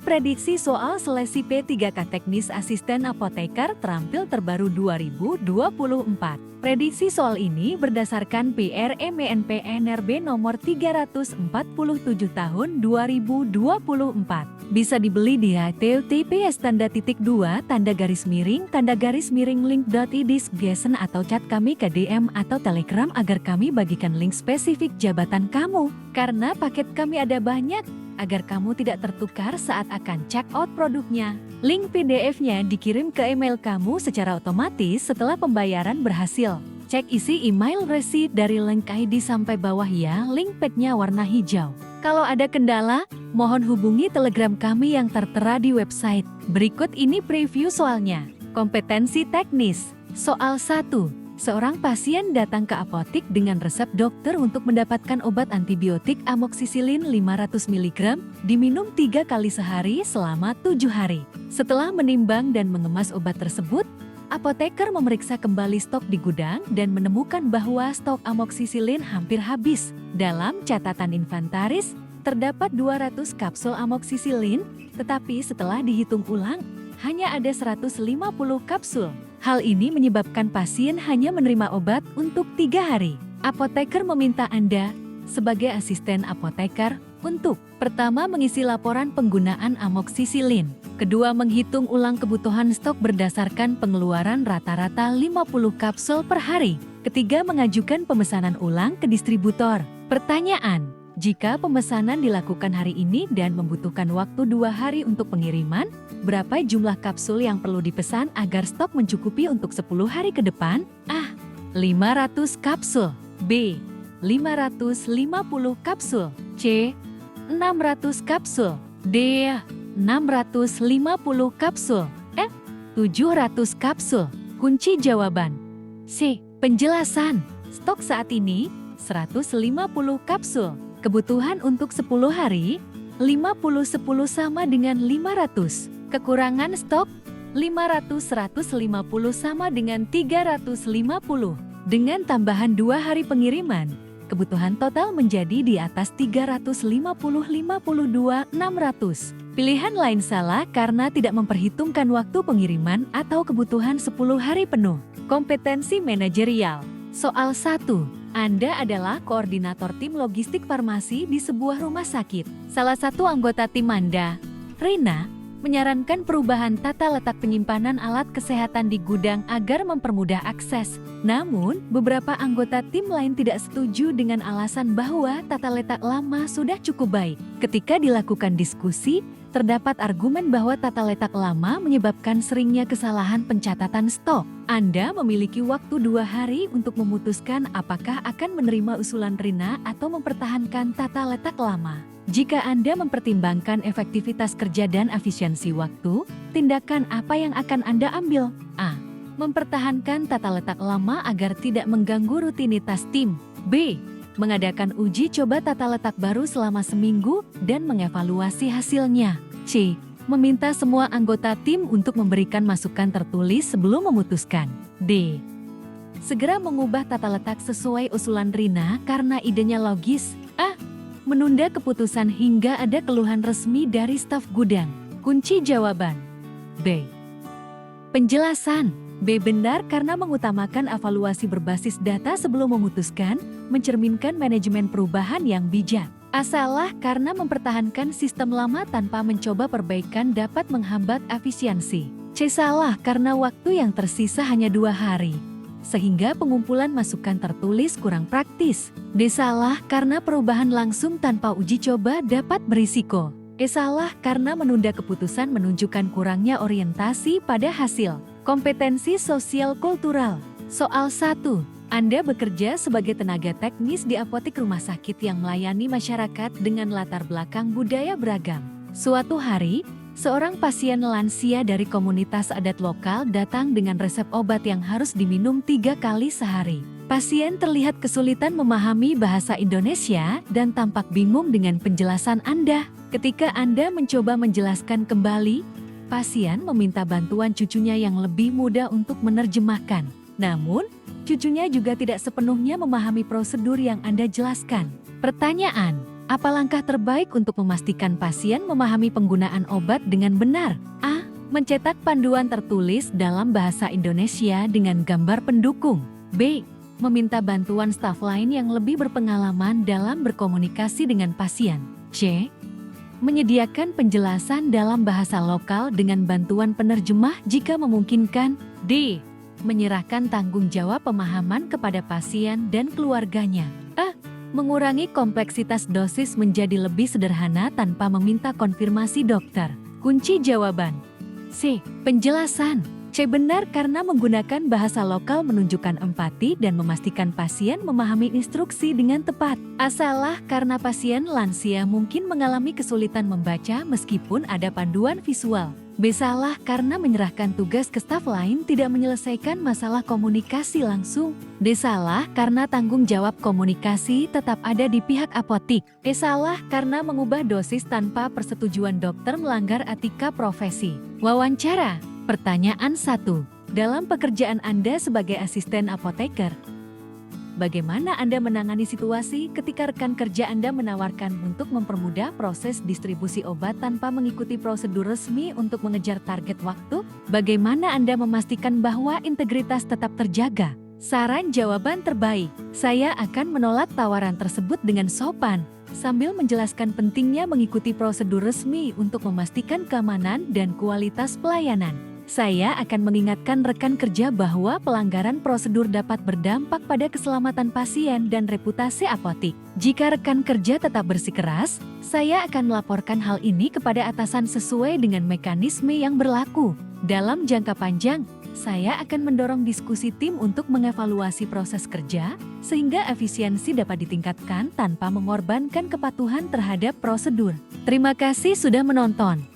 prediksi soal seleksi P3K Teknis Asisten Apoteker terampil terbaru 2024. Prediksi soal ini berdasarkan PRMENP NRB nomor 347 tahun 2024. Bisa dibeli di https://link.idisc atau chat kami ke DM atau Telegram agar kami bagikan link spesifik jabatan kamu. Karena paket kami ada banyak, agar kamu tidak tertukar saat akan check out produknya. Link PDF-nya dikirim ke email kamu secara otomatis setelah pembayaran berhasil. Cek isi email receipt dari link ID sampai bawah ya, link padnya warna hijau. Kalau ada kendala, mohon hubungi Telegram kami yang tertera di website. Berikut ini preview soalnya. Kompetensi teknis. Soal 1. Seorang pasien datang ke apotik dengan resep dokter untuk mendapatkan obat antibiotik amoksisilin 500 mg diminum 3 kali sehari selama 7 hari. Setelah menimbang dan mengemas obat tersebut, apoteker memeriksa kembali stok di gudang dan menemukan bahwa stok amoksisilin hampir habis. Dalam catatan inventaris, terdapat 200 kapsul amoksisilin, tetapi setelah dihitung ulang, hanya ada 150 kapsul. Hal ini menyebabkan pasien hanya menerima obat untuk 3 hari. Apoteker meminta Anda, sebagai asisten apoteker, untuk pertama mengisi laporan penggunaan amoksisilin. Kedua, menghitung ulang kebutuhan stok berdasarkan pengeluaran rata-rata 50 kapsul per hari. Ketiga, mengajukan pemesanan ulang ke distributor. Pertanyaan: jika pemesanan dilakukan hari ini dan membutuhkan waktu 2 hari untuk pengiriman, berapa jumlah kapsul yang perlu dipesan agar stok mencukupi untuk 10 hari ke depan? A. 500 kapsul. B. 550 kapsul. C. 600 kapsul. D. 650 kapsul. E. 700 kapsul. Kunci jawaban C. Penjelasan. Stok saat ini 150 kapsul. Kebutuhan untuk 10 hari 50-10 sama dengan 500. Kekurangan stok 500-150 sama dengan 350. Dengan tambahan 2 hari pengiriman, kebutuhan total menjadi di atas 350-52-600. Pilihan lain salah karena tidak memperhitungkan waktu pengiriman atau kebutuhan 10 hari penuh. Kompetensi manajerial. Soal 1. Anda adalah koordinator tim logistik farmasi di sebuah rumah sakit. Salah satu anggota tim Anda, Rina, menyarankan perubahan tata letak penyimpanan alat kesehatan di gudang agar mempermudah akses. Namun, beberapa anggota tim lain tidak setuju dengan alasan bahwa tata letak lama sudah cukup baik. Ketika dilakukan diskusi, terdapat argumen bahwa tata letak lama menyebabkan seringnya kesalahan pencatatan stok. Anda memiliki waktu 2 hari untuk memutuskan apakah akan menerima usulan Rina atau mempertahankan tata letak lama. Jika Anda mempertimbangkan efektivitas kerja dan efisiensi waktu, tindakan apa yang akan Anda ambil? A. Mempertahankan tata letak lama agar tidak mengganggu rutinitas tim. B. Mengadakan uji coba tata letak baru selama seminggu dan mengevaluasi hasilnya. C. Meminta semua anggota tim untuk memberikan masukan tertulis sebelum memutuskan. D. Segera mengubah tata letak sesuai usulan Rina karena idenya logis. A. Menunda keputusan hingga ada keluhan resmi dari staf gudang. Kunci jawaban B. Penjelasan. B. Benar karena mengutamakan evaluasi berbasis data sebelum memutuskan, mencerminkan manajemen perubahan yang bijak. A. Salah karena mempertahankan sistem lama tanpa mencoba perbaikan dapat menghambat efisiensi. C. Salah karena waktu yang tersisa hanya 2 hari, sehingga pengumpulan masukan tertulis kurang praktis. D. Salah karena perubahan langsung tanpa uji coba dapat berisiko. E. Salah karena menunda keputusan menunjukkan kurangnya orientasi pada hasil. Kompetensi sosial kultural. Soal 1. Anda bekerja sebagai tenaga teknis di apotik rumah sakit yang melayani masyarakat dengan latar belakang budaya beragam. Suatu hari, seorang pasien lansia dari komunitas adat lokal datang dengan resep obat yang harus diminum 3 kali sehari. Pasien terlihat kesulitan memahami bahasa Indonesia dan tampak bingung dengan penjelasan Anda. Ketika Anda mencoba menjelaskan kembali, pasien meminta bantuan cucunya yang lebih muda untuk menerjemahkan. Namun, cucunya juga tidak sepenuhnya memahami prosedur yang Anda jelaskan. Pertanyaan: Apa langkah terbaik untuk memastikan pasien memahami penggunaan obat dengan benar? A. Mencetak panduan tertulis dalam bahasa Indonesia dengan gambar pendukung. B. Meminta bantuan staf lain yang lebih berpengalaman dalam berkomunikasi dengan pasien. C. Menyediakan penjelasan dalam bahasa lokal dengan bantuan penerjemah jika memungkinkan. D. Menyerahkan tanggung jawab pemahaman kepada pasien dan keluarganya. A. Mengurangi kompleksitas dosis menjadi lebih sederhana tanpa meminta konfirmasi dokter. Kunci jawaban. C. Penjelasan. C. Benar karena menggunakan bahasa lokal menunjukkan empati dan memastikan pasien memahami instruksi dengan tepat. A. Salah karena pasien lansia mungkin mengalami kesulitan membaca meskipun ada panduan visual. B. Salah karena menyerahkan tugas ke staf lain tidak menyelesaikan masalah komunikasi langsung. D. Salah karena tanggung jawab komunikasi tetap ada di pihak apotik. E. Salah karena mengubah dosis tanpa persetujuan dokter melanggar etika profesi. Wawancara. Pertanyaan 1. Dalam pekerjaan Anda sebagai asisten apoteker, bagaimana Anda menangani situasi ketika rekan kerja Anda menawarkan untuk mempermudah proses distribusi obat tanpa mengikuti prosedur resmi untuk mengejar target waktu? Bagaimana Anda memastikan bahwa integritas tetap terjaga? Saran jawaban terbaik. Saya akan menolak tawaran tersebut dengan sopan, sambil menjelaskan pentingnya mengikuti prosedur resmi untuk memastikan keamanan dan kualitas pelayanan. Saya akan mengingatkan rekan kerja bahwa pelanggaran prosedur dapat berdampak pada keselamatan pasien dan reputasi apotik. Jika rekan kerja tetap bersikeras, saya akan melaporkan hal ini kepada atasan sesuai dengan mekanisme yang berlaku. Dalam jangka panjang, saya akan mendorong diskusi tim untuk mengevaluasi proses kerja, sehingga efisiensi dapat ditingkatkan tanpa mengorbankan kepatuhan terhadap prosedur. Terima kasih sudah menonton.